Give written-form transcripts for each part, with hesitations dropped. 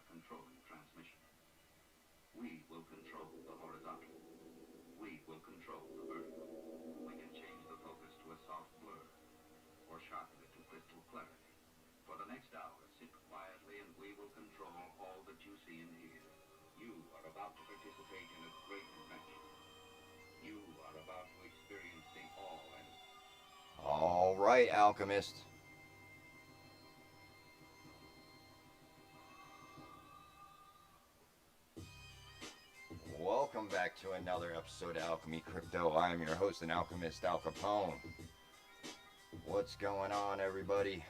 controlling transmission. We will control the horizontal. We will control the vertical. We can change the focus to a soft blur, or sharpen it to crystal clarity. For the next hour, sit quietly and we will control all that you see and hear. You are about to participate in a great adventure. You are about to experience the awe and... All right, alchemist. Welcome back to another episode of Alchemy Crypto. I am your host and alchemist, ALcHeMy. What's going on, everybody?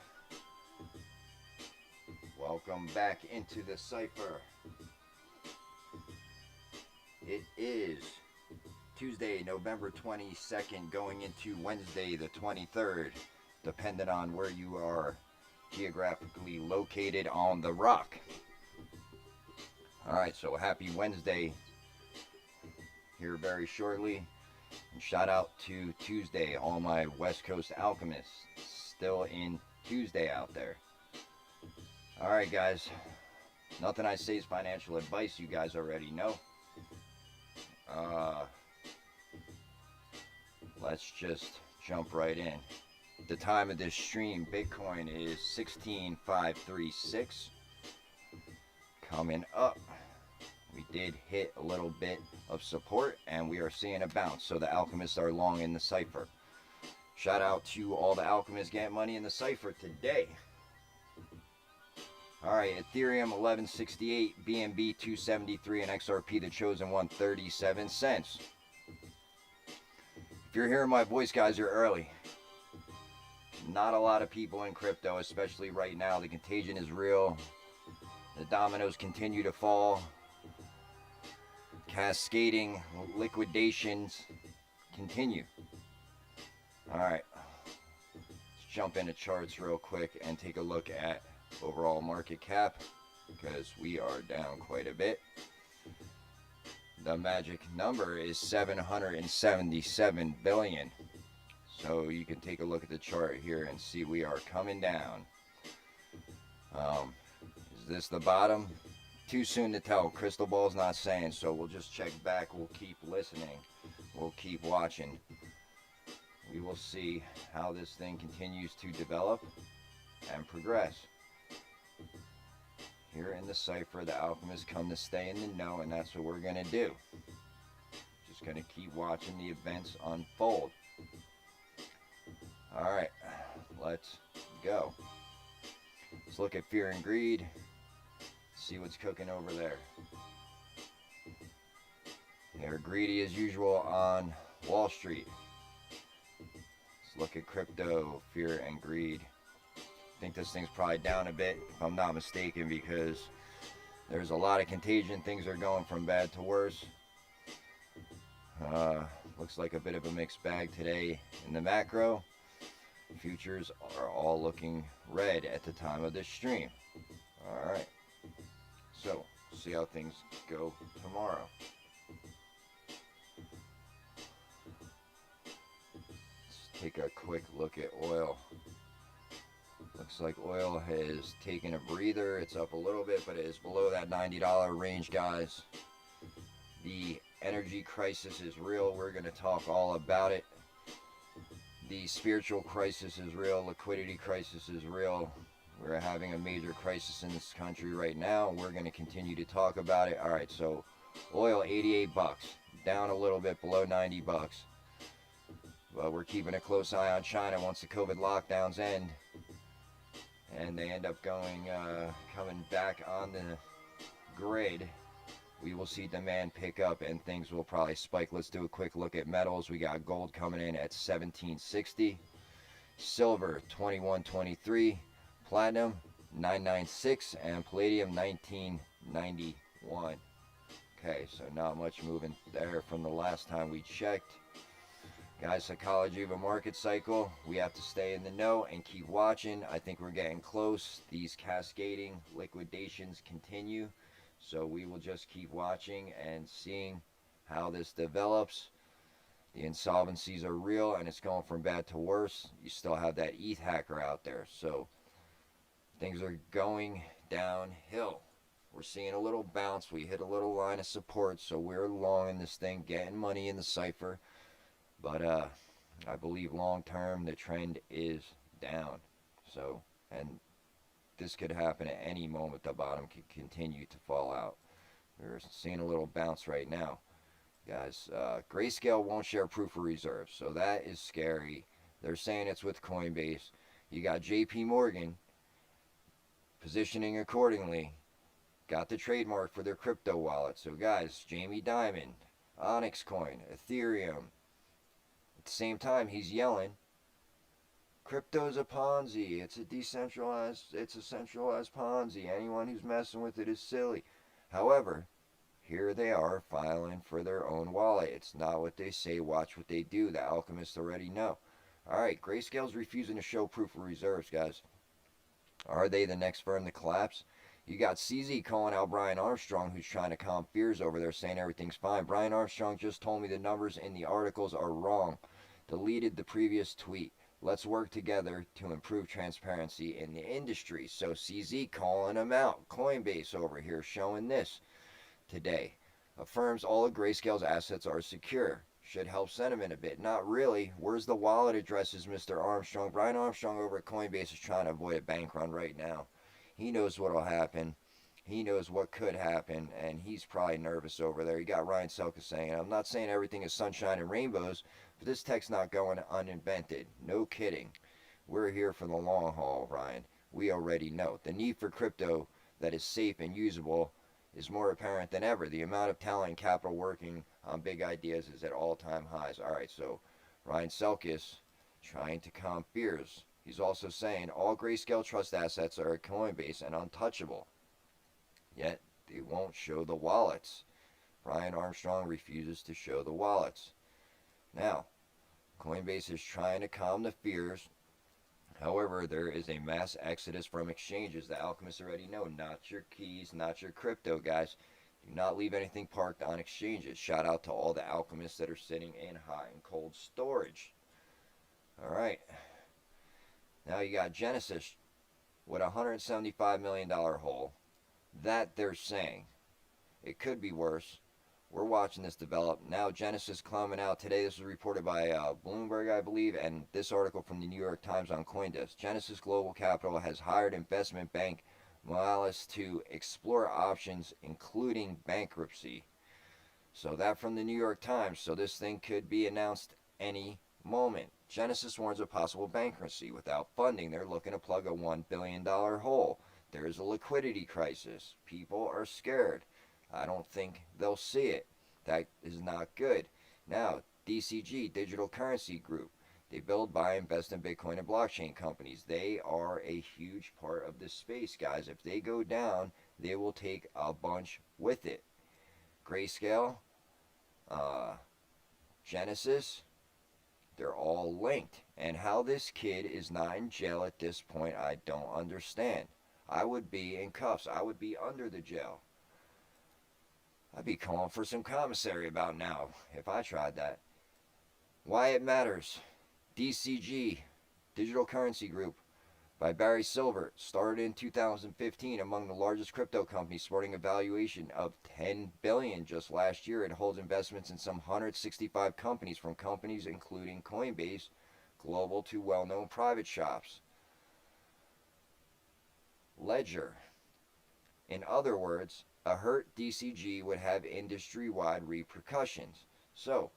Welcome back into the CyPhA. It is Tuesday, November 22nd, going into Wednesday, the 23rd, depending on where you are geographically located on the rock. Alright, so happy Wednesday here very shortly. And shout out to Tuesday, all my West Coast alchemists still in Tuesday out there. Alright guys, nothing I say is financial advice, you guys already know. Let's just jump right in. At the time of this stream, Bitcoin is 16,536. Coming up. We did hit a little bit of support and we are seeing a bounce. So the alchemists are long in the CyPhA. Shout out to all the alchemists getting money in the CyPhA today. Alright, Ethereum 1168, BNB 273, and XRP the chosen one 37 cents. If you're hearing my voice, guys, you're early. Not a lot of people in crypto, especially right now. The contagion is real. The dominoes continue to fall. Cascading liquidations continue. Alright, let's jump into charts real quick and take a look at overall market cap, because we are down quite a bit. The magic number is 777 billion. So you can take a look at the chart here and see we are coming down. Is this the bottom? Too soon to tell. Crystal ball's not saying, so we'll just check back. We'll keep listening. We'll keep watching. We will see how this thing continues to develop and progress. Here in the CyPhA, the alchemists come to stay in the know, and that's what we're going to do. Just going to keep watching the events unfold. Alright, let's go. Let's look at fear and greed. See what's cooking over there. They're greedy as usual on Wall Street. Let's look at crypto, fear and greed. I think this thing's probably down a bit, if I'm not mistaken, because there's a lot of contagion. Things are going from bad to worse. Looks like a bit of a mixed bag today in the macro. Futures are all looking red at the time of this stream. Alright, so see how things go tomorrow. Let's take a quick look at oil. Looks like oil has taken a breather. It's up a little bit, but it is below that $90 range, guys. The energy crisis is real. We're going to talk all about it. The spiritual crisis is real. Liquidity crisis is real. We're having a major crisis in this country right now. We're going to continue to talk about it. All right, so oil 88 bucks, down a little bit below 90 bucks. But we're keeping a close eye on China once the COVID lockdowns end. And they end up coming back on the grid. We will see demand pick up and things will probably spike. Let's do a quick look at metals. We got gold coming in at 1760, silver 2123, platinum 996, and palladium 1991. Okay, so not much moving there from the last time we checked. Guys, psychology of a market cycle. We have to stay in the know and keep watching. I think we're getting close. These cascading liquidations continue. So we will just keep watching and seeing how this develops. The insolvencies are real and it's going from bad to worse. You still have that ETH hacker out there. So things are going downhill. We're seeing a little bounce. We hit a little line of support, so we're long in this thing, getting money in the CyPhA. But I believe long term the trend is down. So, and this could happen at any moment. The bottom could continue to fall out. We're seeing a little bounce right now, guys. Grayscale won't share proof of reserve, so that is scary. They're saying it's with Coinbase. You got JP Morgan positioning accordingly. Got the trademark for their crypto wallet. So guys, Jamie Dimon, Onyx Coin, Ethereum. At the same time, he's yelling, crypto's a Ponzi. It's a centralized Ponzi. Anyone who's messing with it is silly. However, here they are filing for their own wallet. It's not what they say, watch what they do. The alchemists already know. Alright, Grayscale's refusing to show proof of reserves, guys. Are they the next firm to collapse? You got CZ calling out Brian Armstrong, who's trying to calm fears over there, saying everything's fine. Brian Armstrong just told me the numbers in the articles are wrong. Deleted the previous tweet. Let's work together to improve transparency in the industry. So CZ calling him out. Coinbase over here showing this today. Affirms all of Grayscale's assets are secure. Should help sentiment a bit. Not really. Where's the wallet addresses, Mr. Armstrong? Brian Armstrong over at Coinbase is trying to avoid a bank run right now. He knows what will happen. He knows what could happen, and he's probably nervous over there. You got Ryan Selka saying, I'm not saying everything is sunshine and rainbows, but this tech's not going uninvented. No kidding. We're here for the long haul, Ryan. We already know. The need for crypto that is safe and usable is more apparent than ever. The amount of talent and capital working on big ideas is at all-time highs. All right, so Ryan Selkis trying to calm fears. He's also saying all Grayscale Trust assets are at Coinbase and untouchable. Yet they won't show the wallets. Brian Armstrong refuses to show the wallets. Now, Coinbase is trying to calm the fears. However, there is a mass exodus from exchanges. The alchemists already know. Not your keys, not your crypto, guys. Do not leave anything parked on exchanges. Shout out to all the alchemists that are sitting in hot and cold storage. All right. Now you got Genesis with a $175 million hole. That they're saying. It could be worse. We're watching this develop. Now Genesis climbing out today. This was reported by Bloomberg, I believe, and this article from the New York Times on CoinDesk. Genesis Global Capital has hired investment bank Moelis to explore options, including bankruptcy. So that from the New York Times. So this thing could be announced any moment. Genesis warns of possible bankruptcy. Without funding, they're looking to plug a $1 billion hole. There's a liquidity crisis. People are scared. I don't think they'll see it. That is not good. Now, DCG, Digital Currency Group. They build, buy, invest in Bitcoin and blockchain companies. They are a huge part of this space, guys. If they go down, they will take a bunch with it. Grayscale, Genesis, they're all linked. And how this kid is not in jail at this point, I don't understand. I would be in cuffs. I would be under the jail. I'd be calling for some commissary about now if I tried that. Why it matters. DCG, Digital Currency Group, by Barry Silver, started in 2015, among the largest crypto companies, sporting a valuation of $10 billion just last year. It holds investments in some 165 companies, from companies including Coinbase Global to well-known private shops. Ledger. In other words, a hurt DCG would have industry-wide repercussions. So,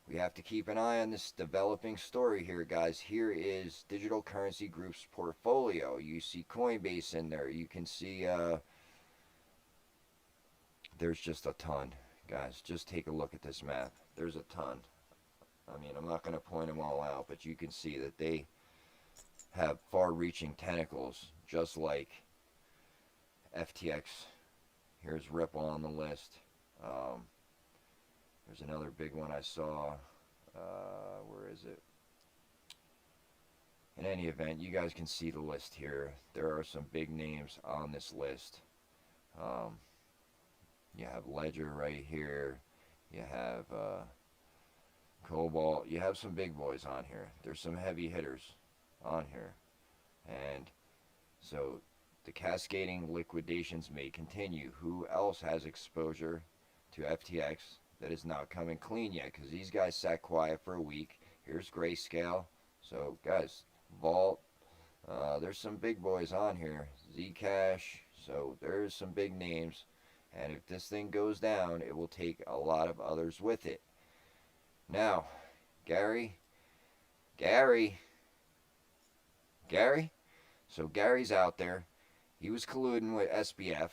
we have to keep an eye on this developing story here, guys. Here is Digital Currency Group's portfolio. You see Coinbase in there. You can see there's just a ton, guys. Just take a look at this map. There's a ton. I mean, I'm not going to point them all out, but you can see that they have far-reaching tentacles, just like FTX. Here's Ripple on the list. There's another big one I saw. Where is it? In any event, you guys can see the list here. There are some big names on this list. You have Ledger right here. You have Cobalt. You have some big boys on here. There's some heavy hitters on here. And so The cascading liquidations may continue. Who else has exposure to FTX that is not coming clean yet? Because these guys sat quiet for a week. Here's Grayscale. So, guys, Vault. There's some big boys on here. Zcash. So, there's some big names. And if this thing goes down, it will take a lot of others with it. Now, Gary. So, Gary's out there. He was colluding with SBF.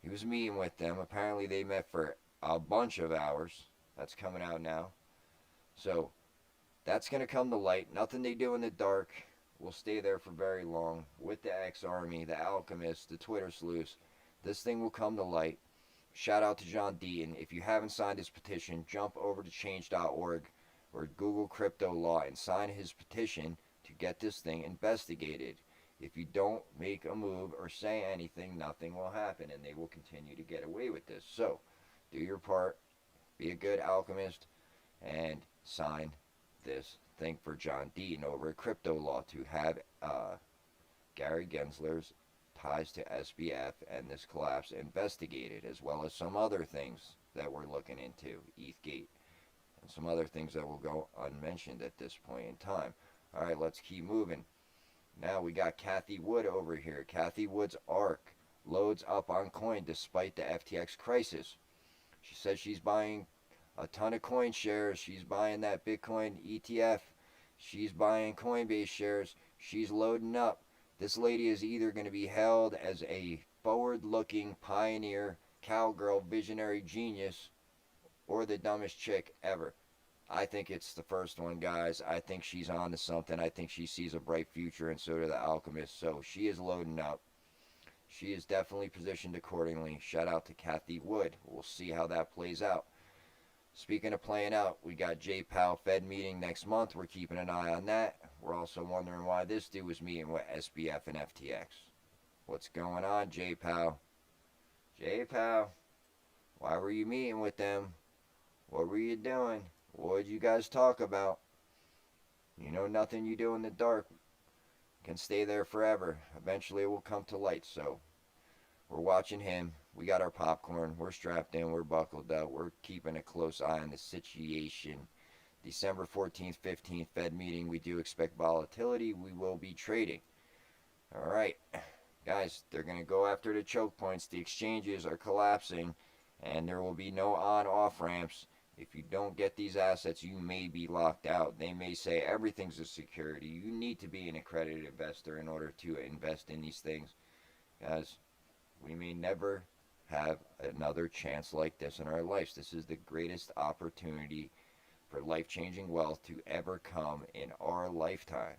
He was meeting with them. Apparently, they met for a bunch of hours. That's coming out now. So, that's going to come to light. Nothing they do in the dark will stay there for very long. With the XRP, the ALcHeMist, the Twitter sleuths, this thing will come to light. Shout out to John Deaton. If you haven't signed his petition, jump over to change.org or Google crypto law and sign his petition to get this thing investigated. If you don't make a move or say anything, nothing will happen, and they will continue to get away with this. So, do your part, be a good alchemist, and sign this thing for John Deaton over at Crypto Law to have Gary Gensler's ties to SBF and this collapse investigated, as well as some other things that we're looking into, ETHgate, and some other things that will go unmentioned at this point in time. All right, let's keep moving. Now we got Kathy Wood over here. Kathy Wood's ARC loads up on coin despite the FTX crisis. She says she's buying a ton of coin shares. She's buying that Bitcoin ETF. She's buying Coinbase shares. She's loading up. This lady is either going to be held as a forward-looking pioneer, cowgirl, visionary genius, or the dumbest chick ever. I think it's the first one, guys. I think she's on to something. I think she sees a bright future, and so do the alchemists. So she is loading up. She is definitely positioned accordingly. Shout out to Kathy Wood. We'll see how that plays out. Speaking of playing out, we got J-Powell Fed meeting next month. We're keeping an eye on that. We're also wondering why this dude was meeting with SBF and FTX. What's going on, J-Powell? J-Powell, why were you meeting with them? What were you doing? What did you guys talk about? You know, nothing you do in the dark can stay there forever. Eventually it will come to light. So we're watching him. We got our popcorn. We're strapped in. We're buckled up. We're keeping a close eye on the situation. December 14th, 15th Fed meeting. We do expect volatility. We will be trading. All right. Guys, they're going to go after the choke points. The exchanges are collapsing, and there will be no on-off ramps. If you don't get these assets, you may be locked out. They may say everything's a security. You need to be an accredited investor in order to invest in these things. Guys, we may never have another chance like this in our lives. This is the greatest opportunity for life-changing wealth to ever come in our lifetime.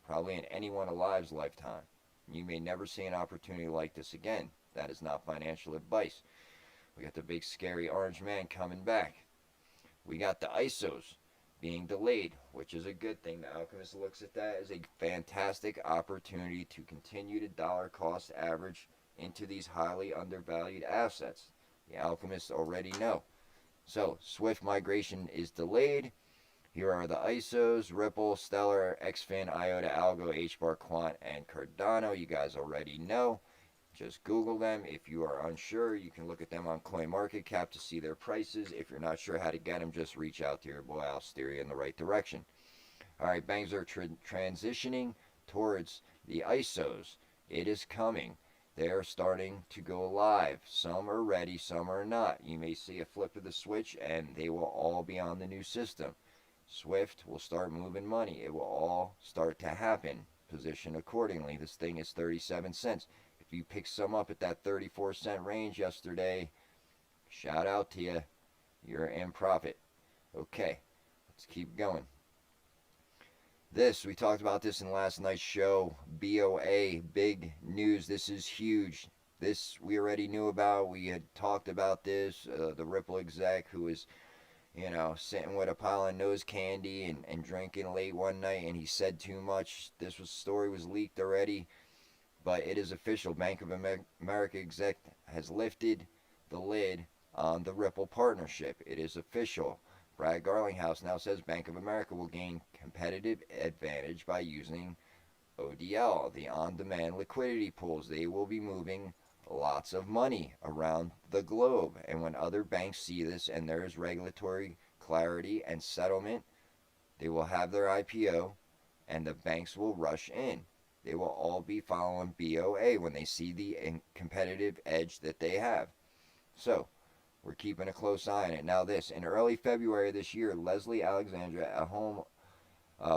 Probably in anyone alive's lifetime. You may never see an opportunity like this again. That is not financial advice. We got the big scary orange man coming back. We got the ISOs being delayed, which is a good thing. The Alchemist looks at that as a fantastic opportunity to continue to dollar cost average into these highly undervalued assets. The Alchemists already know. So, Swift migration is delayed. Here are the ISOs: Ripple, Stellar, XFIN, IOTA, Algo, HBAR, Quant, and Cardano. You guys already know. Just Google them. If you are unsure, you can look at them on CoinMarketCap to see their prices. If you're not sure how to get them, just reach out to your boy. I'll steer you in the right direction. All right, banks are transitioning towards the ISOs. It is coming. They are starting to go live. Some are ready, some are not. You may see a flip of the switch, and they will all be on the new system. Swift will start moving money. It will all start to happen. Position accordingly. This thing is 37 cents. If you picked some up at that 34-cent range yesterday, shout out to you. You're in profit. Okay, let's keep going. We talked about this in last night's show. BOA, big news. This is huge. This we already knew about. We had talked about this. The Ripple exec who was, sitting with a pile of nose candy and drinking late one night, and he said too much. This story was leaked already. But it is official. Bank of America exec has lifted the lid on the Ripple partnership. It is official. Brad Garlinghouse now says Bank of America will gain competitive advantage by using ODL, the on-demand liquidity pools. They will be moving lots of money around the globe. And when other banks see this and there is regulatory clarity and settlement, they will have their IPO and the banks will rush in. They will all be following BOA when they see the competitive edge that they have. So, we're keeping a close eye on it. Now this, in early February this year, Leslie Alexandra,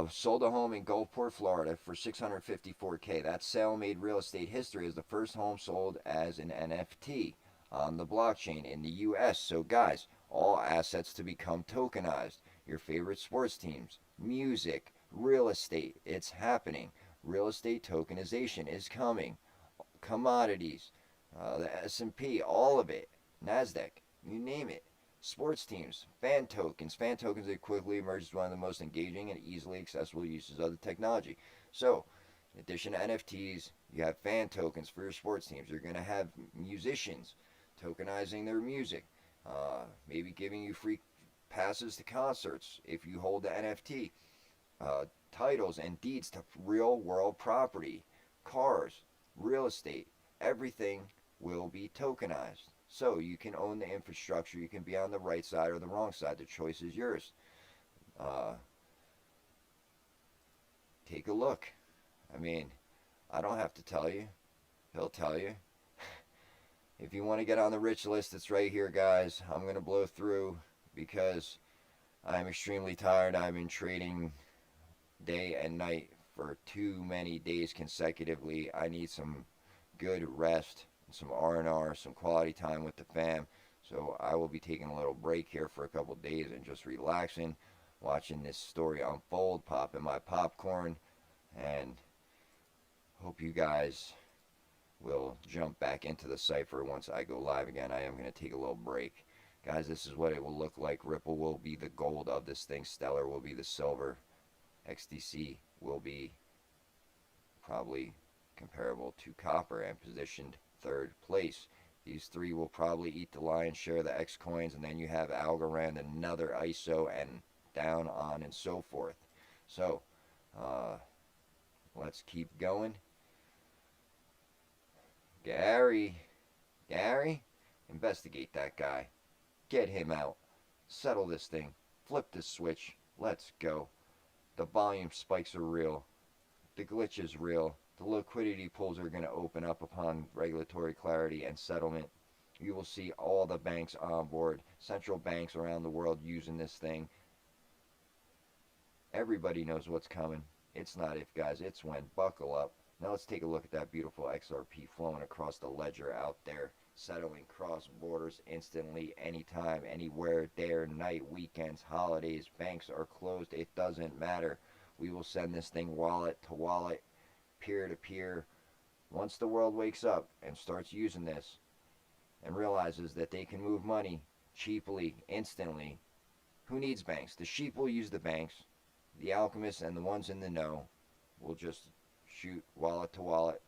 sold a home in Gulfport, Florida for $654K. That sale made real estate history as the first home sold as an NFT on the blockchain in the US. So guys, all assets to become tokenized. Your favorite sports teams, music, real estate, it's happening. Real estate tokenization is coming. Commodities, the S&P, all of it. NASDAQ, you name it. Sports teams, fan tokens. Fan tokens have quickly emerged as one of the most engaging and easily accessible uses of the technology. So, in addition to NFTs, you have fan tokens for your sports teams. You're going to have musicians tokenizing their music, maybe giving you free passes to concerts if you hold the NFT. Titles and deeds to real world property, cars, real estate, everything will be tokenized. So you can own the infrastructure, you can be on the right side or the wrong side, the choice is yours. Take a look. I mean, I don't have to tell you, he'll tell you. If you want to get on the rich list, it's right here, guys. I'm going to blow through because I'm extremely tired. I've been trading day and night for too many days consecutively. I need some good rest, some R&R, some quality time with the fam. So I will be taking a little break here for a couple days and just relaxing, watching this story unfold, popping my popcorn, and hope you guys will jump back into the CyPhA once I go live again. I am going to take a little break. Guys, this is what it will look like. Ripple will be the gold of this thing. Stellar will be the silver. XDC will be probably comparable to copper and positioned third place. These three will probably eat the lion's share of the X coins, and then you have Algorand, another ISO, and down on and so forth. So, let's keep going. Gary, investigate that guy. Get him out. Settle this thing. Flip this switch. Let's go. The volume spikes are real. The glitch is real. The liquidity pools are going to open up upon regulatory clarity and settlement. You will see all the banks on board, central banks around the world using this thing. Everybody knows what's coming. It's not if, guys. It's when. Buckle up. Now let's take a look at that beautiful XRP flowing across the ledger out there, settling cross borders instantly, anytime, anywhere, day or night, weekends, holidays, banks are closed. It doesn't matter. We will send this thing wallet to wallet, peer to peer. Once the world wakes up and starts using this and realizes that they can move money cheaply, instantly, who needs banks? The sheep will use the banks. The alchemists and the ones in the know will just shoot wallet to wallet,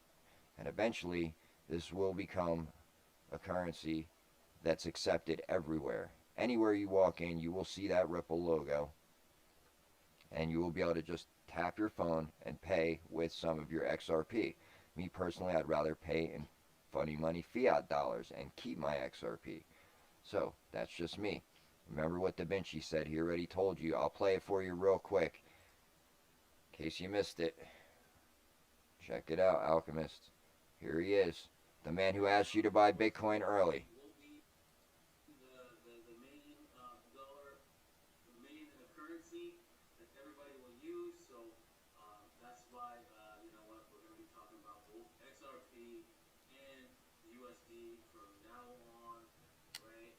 and eventually this will become a currency that's accepted everywhere. Anywhere you walk in, you will see that Ripple logo, and you will be able to just tap your phone and pay with some of your XRP. Me personally, I'd rather pay in funny money fiat dollars and keep my XRP. So that's just me. Remember what Da Vinci said. He already told you. I'll play it for you real quick in case you missed it. Check it out, Alchemist. Here he is, the man who asked you to buy Bitcoin early. The main currency that everybody will use. So that's why you know what, we're going to be talking about both XRP and USD from now on, right?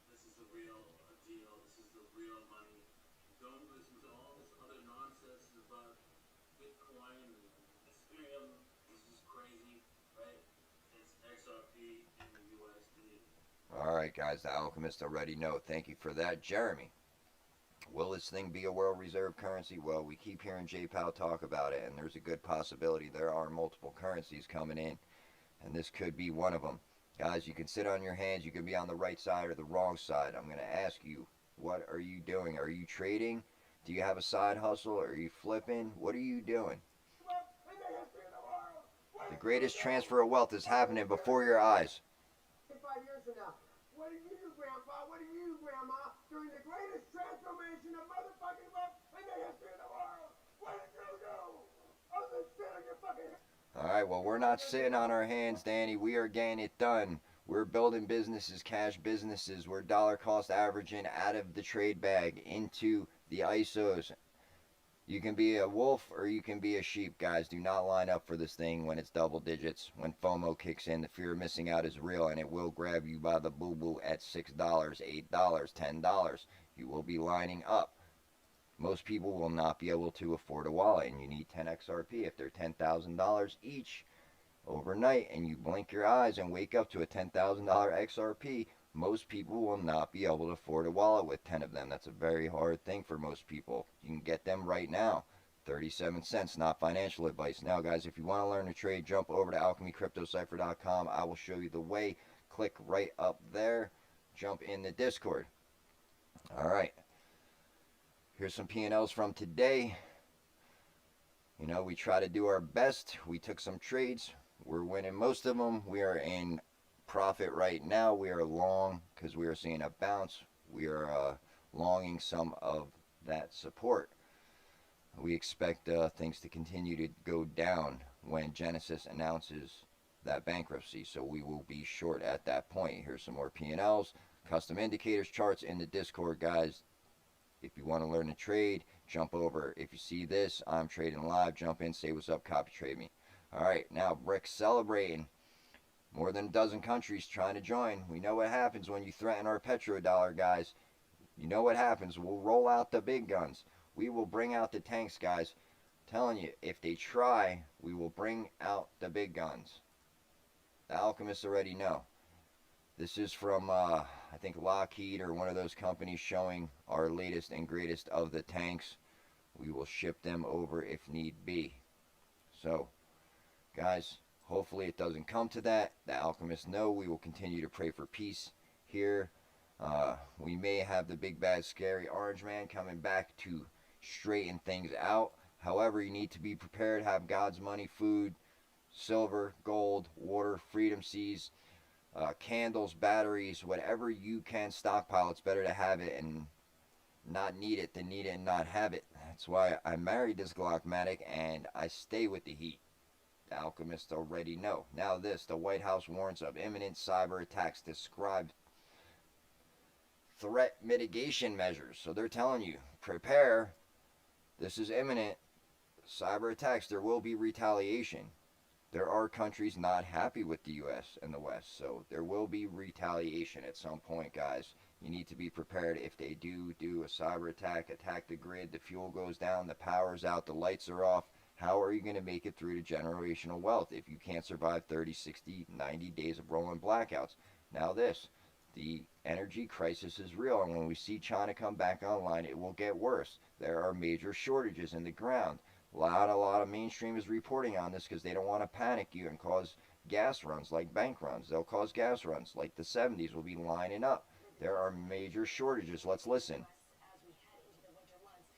This is the real deal. This is the real money. Don't listen to all this other nonsense about Bitcoin and Ethereum. This is crazy, right? It's XRP and USD. Alright guys, the Alchemist already know. Thank you for that. Jeremy, will this thing be a world reserve currency? Well, we keep hearing J-Pow talk about it, and there's a good possibility there are multiple currencies coming in, and this could be one of them. Guys, you can sit on your hands. You can be on the right side or the wrong side. I'm going to ask you, what are you doing? Are you trading? Do you have a side hustle? Are you flipping? What are you doing? The greatest transfer of wealth is happening before your eyes. 5 years from now. What did you do, Grandpa? What did you do, Grandma? During the greatest transformation of motherfucking wealth in the history of the world. What did you do? Other than sit on your fucking head. Alright, well, we're not sitting on our hands, Danny. We are getting it done. We're building businesses, cash businesses. We're dollar cost averaging out of the trade bag into the ISOs. You can be a wolf or you can be a sheep, guys. Do not line up for this thing when it's double digits. When FOMO kicks in, the fear of missing out is real, and it will grab you by the boo-boo at $6, $8, $10. You will be lining up. Most people will not be able to afford a wallet, and you need 10 XRP. If they're $10,000 each overnight, and you blink your eyes and wake up to a $10,000 XRP, most people will not be able to afford a wallet with 10 of them. That's a very hard thing for most people. You can get them right now. 37 cents, not financial advice. Now, guys, if you want to learn to trade, jump over to ALcHeMyCryptoCypher.com. I will show you the way. Click right up there. Jump in the Discord. All right. Here's some P&Ls from today. You know, we try to do our best. We took some trades. We're winning most of them. We are in profit right now. We are long because we are seeing a bounce. We are longing some of that support. We expect things to continue to go down when Genesis announces that bankruptcy, so we will be short at that point. Here's some more P&Ls, custom indicators, charts in the Discord, guys. If you want to learn to trade, jump over. If you see this, I'm trading live, jump in, say what's up, copy trade me. All right, now BRICS celebrating. More than a dozen countries trying to join. We know what happens when you threaten our petrodollar, guys. You know what happens. We'll roll out the big guns. We will bring out the tanks, guys. I'm telling you, if they try, we will bring out the big guns. The alchemists already know. This is from, I think, Lockheed or one of those companies showing our latest and greatest of the tanks. We will ship them over if need be. So, guys, hopefully it doesn't come to that. The alchemists know. We will continue to pray for peace here. We may have the big bad scary orange man coming back to straighten things out. However, you need to be prepared. Have God's money, food, silver, gold, water, freedom seas, candles, batteries, whatever you can stockpile. It's better to have it and not need it than need it and not have it. That's why I married this Glockmatic and I stay with the heat. The alchemists already know. Now this, the White House warns of imminent cyber attacks. Described threat mitigation measures. So they're telling you, prepare. This is imminent. Cyber attacks. There will be retaliation. There are countries not happy with the U.S. and the West, so there will be retaliation at some point, guys. You need to be prepared. If they do a cyber attack, attack the grid, the fuel goes down, the power's out, the lights are off, how are you going to make it through to generational wealth if you can't survive 30, 60, 90 days of rolling blackouts? Now this, the energy crisis is real, and when we see China come back online, it will get worse. There are major shortages in the ground. A lot of mainstream is reporting on this because they don't want to panic you and cause gas runs like bank runs. They'll cause gas runs like the 70s will be lining up. There are major shortages. Let's listen. As we head into the winter months,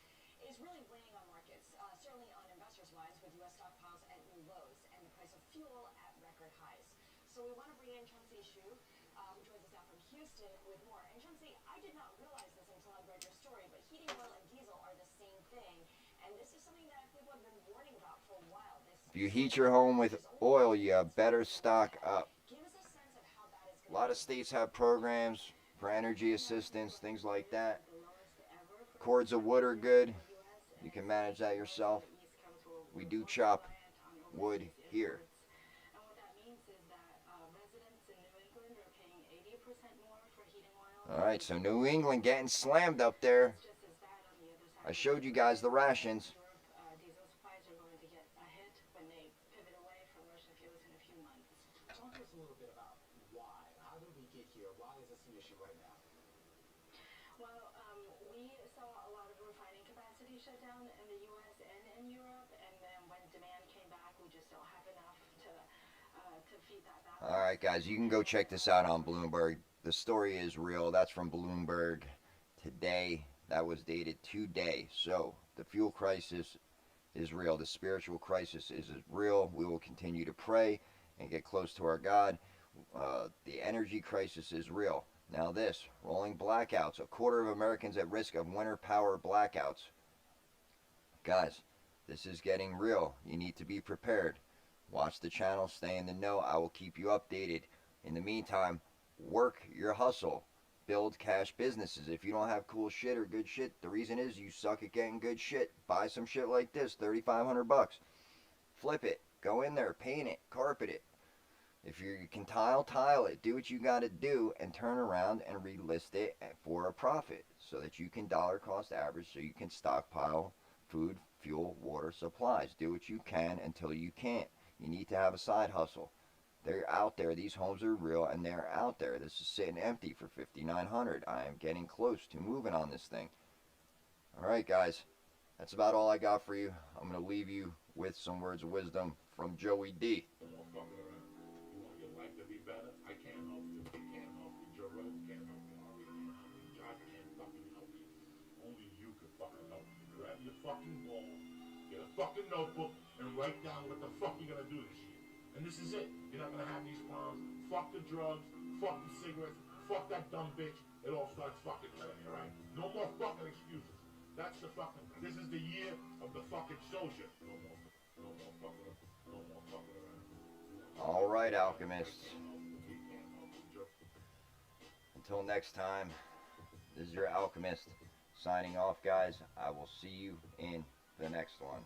is really weighing on markets, certainly on investors-wise, with U.S. stockpiles at new lows and the price of fuel at record highs. So we want to bring in Chauncey Xu, who joins us now from Houston with more. And Chauncey, I did not realize this until I read your story, but heating oil and diesel are the same thing. And this is something that people have been warning about for a while. If you heat your home with oil, you better stock up. Give us a sense of how that is A lot of states have programs for energy assistance, things like that. Cords of wood are good. You can manage that yourself. We do chop wood here. And what that means is that residents in New England are paying 80% more for heating oil. All right, so New England getting slammed up there. It's just as bad on the other side. I showed you guys the rations. Diesel supplies are going to get a hit when they pivot away from Russian fuels in a few months. Talk to us a little bit about why. How did we get here? Why is this an issue right now? Well, we saw a lot of refining capacity shut down in the U.S. and in Europe, and then when demand came back, we just don't have enough to feed that back. All right, guys, you can go check this out on Bloomberg. The story is real. That's from Bloomberg today. That was dated today. So the fuel crisis is real. The spiritual crisis is real. We will continue to pray and get close to our God. The energy crisis is real. Now this, rolling blackouts. A quarter of Americans at risk of winter power blackouts. Guys, this is getting real. You need to be prepared. Watch the channel, stay in the know. I will keep you updated. In the meantime, work your hustle. Build cash businesses. If you don't have cool shit or good shit, the reason is you suck at getting good shit. Buy some shit like this, $3,500. Flip it. Go in there, paint it, carpet it. If you can tile it. Do what you got to do and turn around and relist it for a profit so that you can dollar cost average, so you can stockpile food, fuel, water, supplies. Do what you can until you can't. You need to have a side hustle. They're out there. These homes are real and they're out there. This is sitting empty for $5,900. I am getting close to moving on this thing. Alright guys, that's about all I got for you. I'm going to leave you with some words of wisdom from Joey D. You want your life to be better? I can't help you. You can't help you. Joe Rogan can't help you. Ari can't help you. Josh can't fucking help you. Only you can fucking help you. Grab your fucking ball, get a fucking notebook, and write down what the fuck you're gonna do this year. And this is it. You're not gonna have these problems. Fuck the drugs. Fuck the cigarettes. Fuck that dumb bitch. It all starts fucking today, alright? No more fucking excuses. That's the fucking. This is the year of the fucking social. No more fucking. No more fucking around. All right, alchemists. Until next time, this is your alchemist signing off, guys. I will see you in the next one.